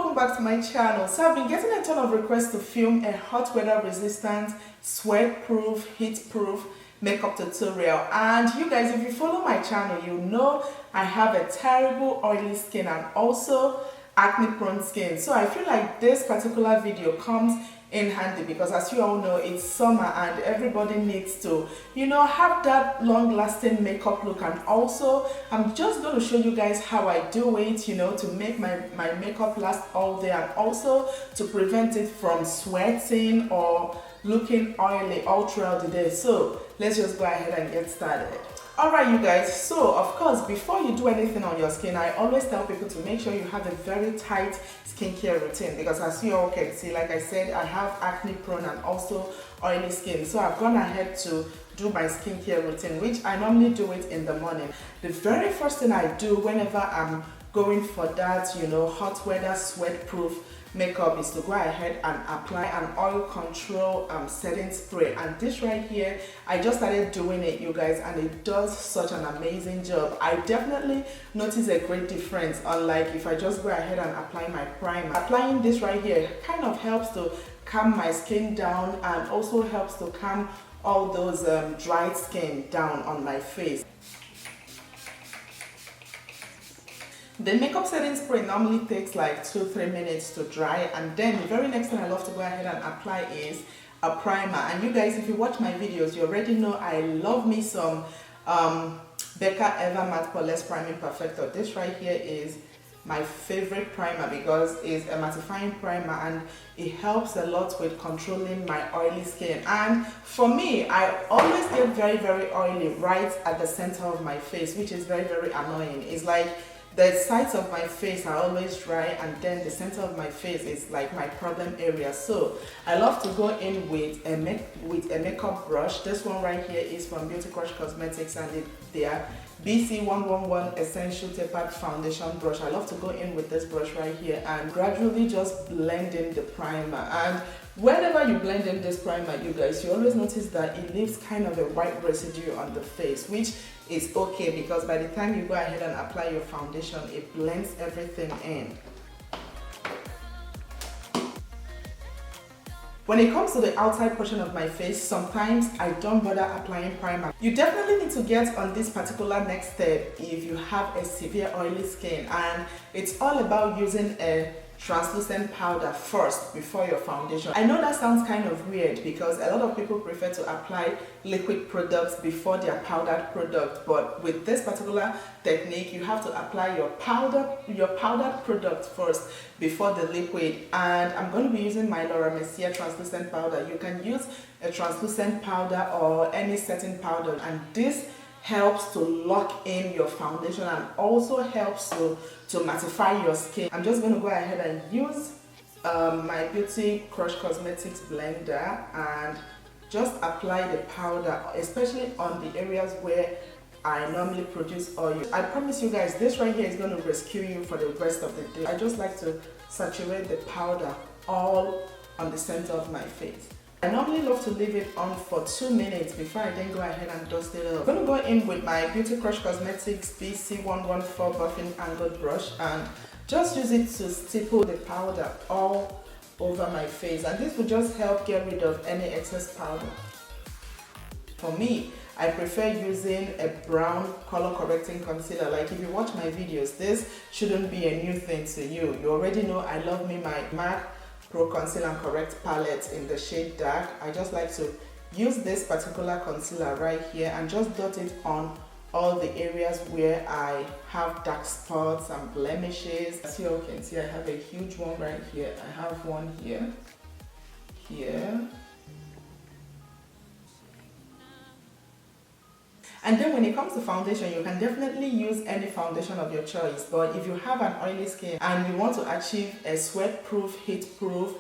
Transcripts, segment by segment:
welcome back to my channel. So I've been getting a ton of requests to film a hot weather resistant, sweat proof, heat proof makeup tutorial, and you guys, if you follow my channel, you know I have a terrible oily skin and also acne prone skin. So I feel like this particular video comes in handy because, as you all know, it's summer and everybody needs to, you know, have that long lasting makeup look. And also I'm just going to show you guys how I do it, you know, to make my makeup last all day and also to prevent it from sweating or looking oily all throughout the day. So let's just go ahead and get started. Alright you guys, so of course before you do anything on your skin, I always tell people to make sure you have a very tight skincare routine, because as you all can see, like I said, I have acne prone and also oily skin. So I've gone ahead to do my skincare routine, which I normally do it in the morning. The very first thing I do whenever I'm going for that, you know, hot weather sweat proof makeup is to go ahead and apply an oil control setting spray. And this right here, I just started doing it, you guys, and it does such an amazing job. I definitely notice a great difference, unlike if I just go ahead and apply my primer. Applying this right here kind of helps to calm my skin down and also helps to calm all those dried skin down on my face. The makeup setting spray normally takes like 2-3 minutes to dry, and then the very next thing I love to go ahead and apply is a primer. And you guys, if you watch my videos, you already know I love me some Becca Ever Matte Poreless Priming Perfector. This right here is my favorite primer because it's a mattifying primer and it helps a lot with controlling my oily skin. And for me, I always get very oily right at the center of my face, which is very annoying. It's like the sides of my face are always dry, and then the center of my face is like my problem area. So I love to go in with a makeup brush. This one right here is from Beauty Crush Cosmetics, and their BC111 Essential Tapered Foundation brush. I love to go in with this brush right here and gradually just blend in the primer. And whenever you blend in this primer, you guys, you always notice that it leaves kind of a white residue on the face, which is okay because by the time you go ahead and apply your foundation, it blends everything in. When it comes to the outside portion of my face, sometimes I don't bother applying primer. You definitely need to get on this particular next step if you have a severe oily skin, and it's all about using a translucent powder first before your foundation. I know that sounds kind of weird because a lot of people prefer to apply liquid products before their powdered product, but with this particular technique, you have to apply your powdered product first before the liquid. And I'm going to be using my mercier translucent powder. You can use a translucent powder or any setting powder, and this helps to lock in your foundation and also helps to mattify your skin. I'm just going to go ahead and use my Beauty Crush Cosmetics blender and just apply the powder, especially on the areas where I normally produce oil. I promise you guys, this right here is going to rescue you for the rest of the day. I just like to saturate the powder all on the center of my face. I normally love to leave it on for 2 minutes before I then go ahead and dust it up. I'm going to go in with my Beauty Crush Cosmetics BC114 Buffing Angled Brush and just use it to stipple the powder all over my face, and this will just help get rid of any excess powder. For me, I prefer using a brown color correcting concealer. Like if you watch my videos, this shouldn't be a new thing to you. You already know I love me my MAC Pro Conceal and Correct palette in the shade dark. I just like to use this particular concealer right here and just dot it on all the areas where I have dark spots and blemishes. As you all can see, I have a huge one right here. I have one here, And then when it comes to foundation, you can definitely use any foundation of your choice. But if you have an oily skin and you want to achieve a sweat-proof, heat-proof,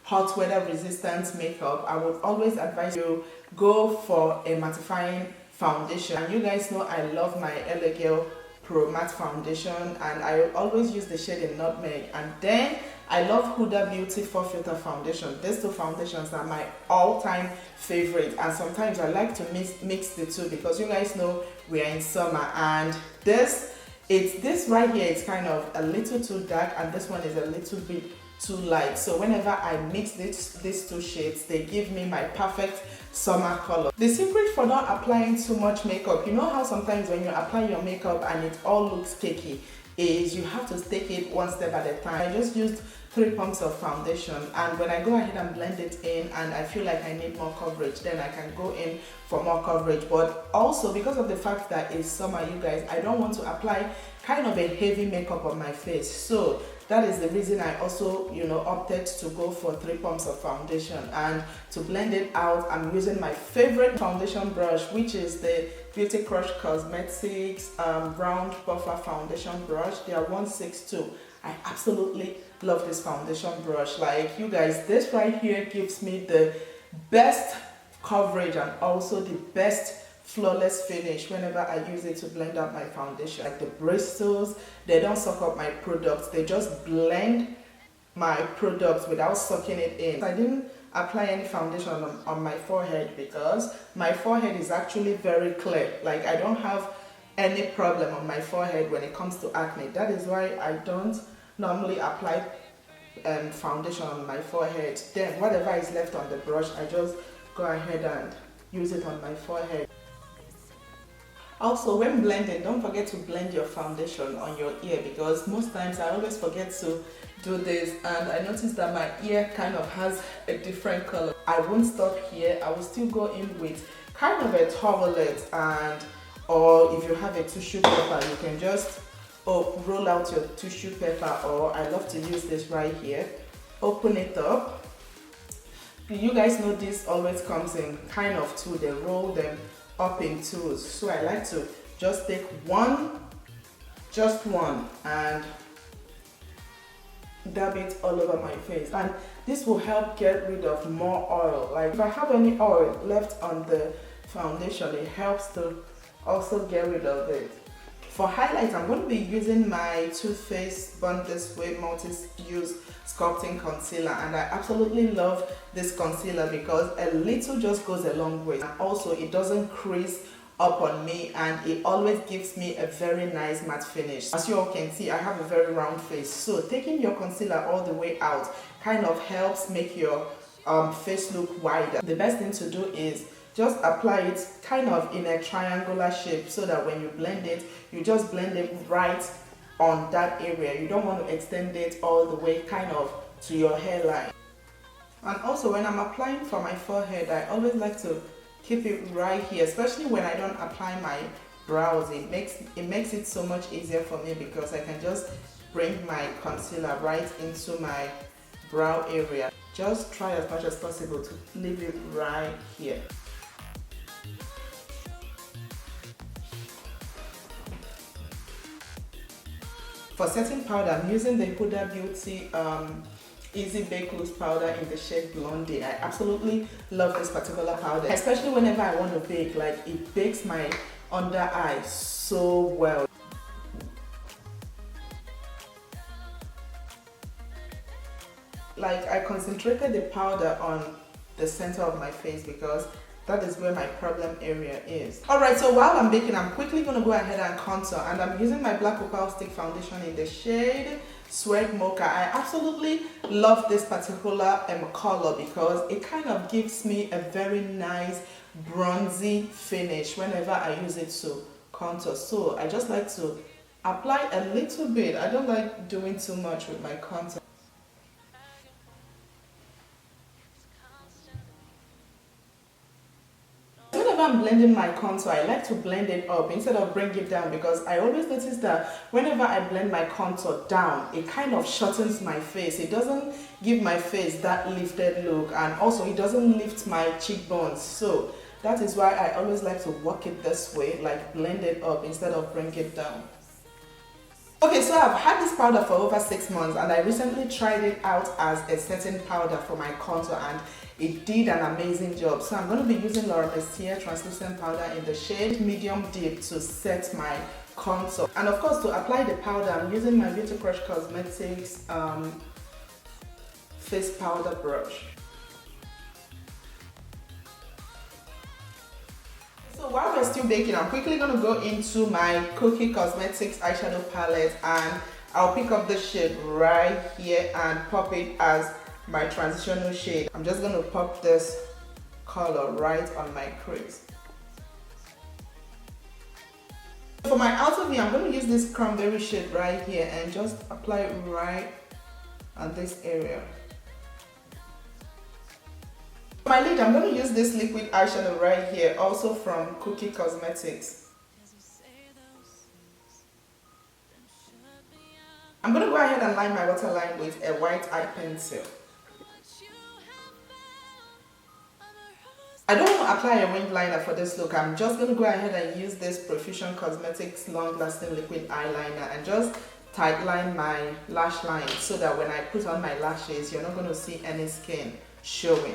hot weather resistant makeup, I would always advise you go for a mattifying foundation. And you guys know I love my E.Y.E.B.R.O.W Pro Matte Foundation, and I always use the shade in Nutmeg. And then I love Huda Beauty 4 Filter Foundation. These two foundations are my all-time favorite, and sometimes I like to mix the two because you guys know we are in summer, and this It's this right here, it's kind of a little too dark, and this one is a little bit too light. So whenever I mix these two shades, they give me my perfect summer color. The secret for not applying too much makeup, you know how sometimes when you apply your makeup and it all looks cakey, is you have to take it one step at a time. I just used 3 pumps of foundation, and when I go ahead and blend it in and I feel like I need more coverage, then I can go in for more coverage. But also because of the fact that it's summer, you guys, I don't want to apply kind of a heavy makeup on my face. So that is the reason I also, you know, opted to go for 3 pumps of foundation. And to blend it out, I'm using my favorite foundation brush, which is the Beauty Crush Cosmetics round buffer foundation brush. They are 162. I absolutely love this foundation brush. Like, you guys, this right here gives me the best coverage and also the best flawless finish whenever I use it to blend out my foundation. Like the bristles, they don't suck up my products, they just blend my products without sucking it in. I didn't apply any foundation on my forehead because my forehead is actually very clear. Like, I don't have any problem on my forehead when it comes to acne. That is why I don't normally apply foundation on my forehead. Then whatever is left on the brush, I just go ahead and use it on my forehead. Also, when blending, don't forget to blend your foundation on your ear, because most times I always forget to do this, and I noticed that my ear kind of has a different color. I won't stop here. I will still go in with kind of a towelette, and or if you have a tissue paper, you can just roll out your tissue paper, or I love to use this right here. Open it up. You guys know this always comes in kind of two. They roll them up in twos. So I like to just take just one, and dab it all over my face. And this will help get rid of more oil. Like, if I have any oil left on the foundation, it helps to also get rid of it. For highlight, I'm going to be using my Too Faced Born This Way multi-use sculpting concealer, and I absolutely love this concealer because a little just goes a long way, and also it doesn't crease up on me, and it always gives me a very nice matte finish. As you all can see, I have a very round face, so taking your concealer all the way out kind of helps make your face look wider. The best thing to do is just apply it kind of in a triangular shape, so that when you blend it, you just blend it right on that area. You don't want to extend it all the way kind of to your hairline. And also, when I'm applying for my forehead, I always like to keep it right here, especially when I don't apply my brows. It makes it so much easier for me because I can just bring my concealer right into my brow area. Just try as much as possible to leave it right here. For setting powder, I'm using the Huda Beauty Easy Bake Loose powder in the shade Blondie. I absolutely love this particular powder, especially whenever I want to bake. Like, it bakes my under eye so well. Like, I concentrated the powder on the center of my face because that is where my problem area is. Alright, so while I'm baking, I'm quickly going to go ahead and contour, and I'm using my Black Opal Stick Foundation in the shade Sweat Mocha. I absolutely love this particular color because it kind of gives me a very nice bronzy finish whenever I use it to contour. So I just like to apply a little bit. I don't like doing too much with my contour. I'm blending my contour, I like to blend it up instead of bring it down, because I always notice that whenever I blend my contour down, it kind of shortens my face. It doesn't give my face that lifted look, and also it doesn't lift my cheekbones. So that is why I always like to work it this way, like blend it up instead of bring it down. Okay, so I've had this powder for over 6 months, and I recently tried it out as a setting powder for my contour, and it did an amazing job. So I'm going to be using Mercier translucent powder in the shade Medium Deep to set my contour. And of course, to apply the powder, I'm using my Beauty Crush Cosmetics face powder brush. So while we're still baking, I'm quickly going to go into my Kokie Cosmetics eyeshadow palette, and I'll pick up the shade right here and pop it as my transitional shade. I'm just going to pop this color right on my crease. For my outer V, I'm going to use this cranberry shade right here and just apply it right on this area. For my lid, I'm going to use this liquid eyeshadow right here, also from Kokie Cosmetics. I'm going to go ahead and line my waterline with a white eye pencil. I don't want to apply a winged liner for this look. I'm just going to go ahead and use this Profusion Cosmetics long lasting liquid eyeliner and just tight line my lash line so that when I put on my lashes, you're not going to see any skin showing.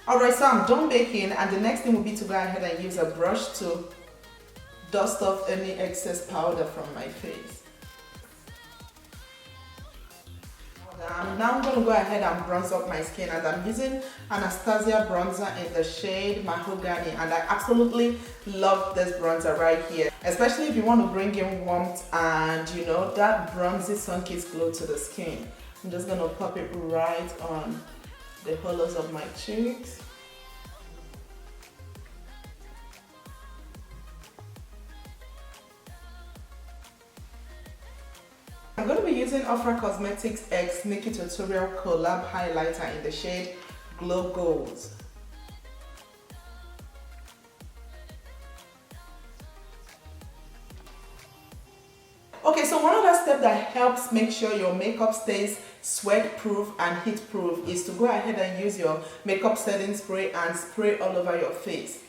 Alright, so I'm done baking, and the next thing will be to go ahead and use a brush to dust off any excess powder from my face. Now I'm going to go ahead and bronze up my skin, and I'm using Anastasia bronzer in the shade Mahogany, and I absolutely love this bronzer right here, especially if you want to bring in warmth and you know that bronzy sun-kissed glow to the skin. I'm just going to pop it right on the hollows of my cheeks. I'm going to be using Ofra Cosmetics X Nikki Tutorial Collab Highlighter in the shade Glow Gold. Okay, so one other step that helps make sure your makeup stays sweat proof and heat proof is to go ahead and use your makeup setting spray and spray all over your face.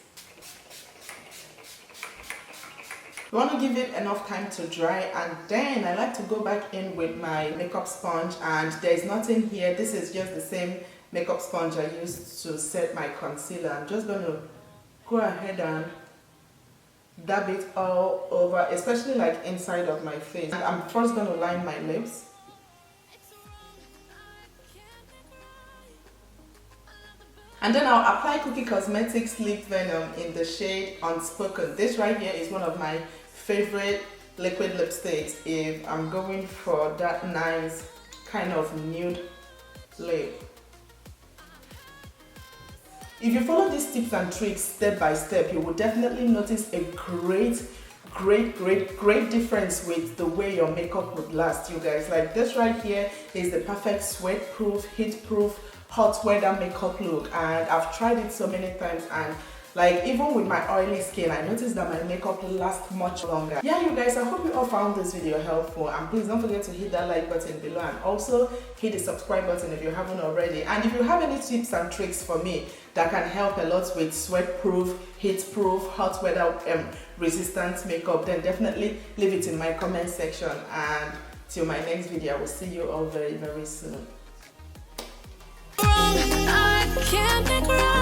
You want to give it enough time to dry, and then I like to go back in with my makeup sponge, and there's nothing here. This is just the same makeup sponge I used to set my concealer. I'm just going to go ahead and dab it all over, especially like inside of my face. And I'm first going to line my lips. And then I'll apply Kokie Cosmetics Lip Venom in the shade Unspoken. This right here is one of my favorite liquid lipsticks if I'm going for that nice kind of nude lip. If you follow these tips and tricks step by step, you will definitely notice a great difference with the way your makeup would last, you guys. Like this right here is the perfect sweat proof, heat proof, hot weather makeup look, and I've tried it so many times, and like even with my oily skin, I noticed that my makeup lasts much longer. Yeah, you guys, I hope you all found this video helpful, and please don't forget to hit that like button below, and also hit the subscribe button if you haven't already. And if you have any tips and tricks for me that can help a lot with sweat proof, heat proof, hot weather resistant makeup, then definitely leave it in my comment section. And till my next video, I will see you all very soon. I can't think right.